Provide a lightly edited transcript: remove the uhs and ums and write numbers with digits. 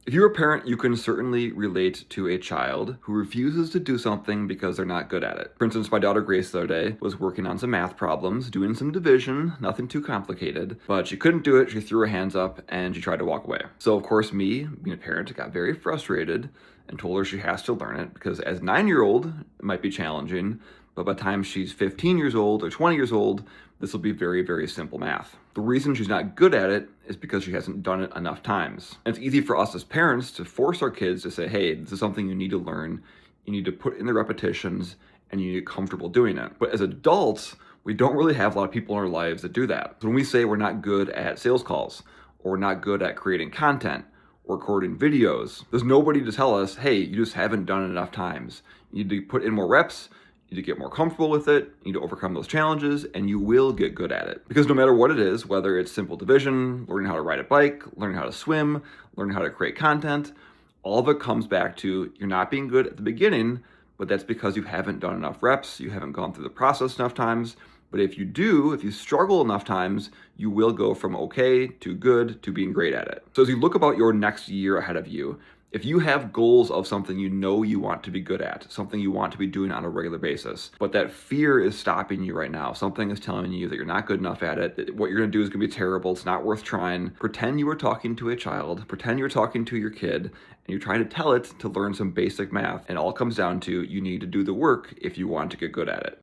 If you're a parent, you can certainly relate to a child who refuses to do something because they're not good at it. For instance, my daughter Grace the other day was working on some math problems, doing some division, nothing too complicated, but she couldn't do it. She threw her hands up and she tried to walk away. So, of course, me, being a parent, got very frustrated and told her she has to learn it because as a 9-year-old, it might be challenging, but by the time she's 15 years old or 20 years old, this will be very, very simple math. The reason she's not good at it is because she hasn't done it enough times. And it's easy for us as parents to force our kids to say, hey, this is something you need to learn. You need to put in the repetitions and you need to get comfortable doing it. But as adults, we don't really have a lot of people in our lives that do that. So when we say we're not good at sales calls, or we're not good at creating content, or recording videos, there's nobody to tell us, hey, you just haven't done it enough times. You need to put in more reps, you need to get more comfortable with it, you need to overcome those challenges, and you will get good at it. Because no matter what it is, whether it's simple division, learning how to ride a bike, learning how to swim, learning how to create content, all of it comes back to you're not being good at the beginning, but that's because you haven't done enough reps, you haven't gone through the process enough times. But if you do, if you struggle enough times, you will go from okay to good to being great at it. So as you look about your next year ahead of you, if you have goals of something you know you want to be good at, something you want to be doing on a regular basis, but that fear is stopping you right now, something is telling you that you're not good enough at it, that what you're gonna do is gonna be terrible, it's not worth trying, pretend you were talking to a child, pretend you're talking to your kid, and you're trying to tell it to learn some basic math. And it all comes down to you need to do the work if you want to get good at it.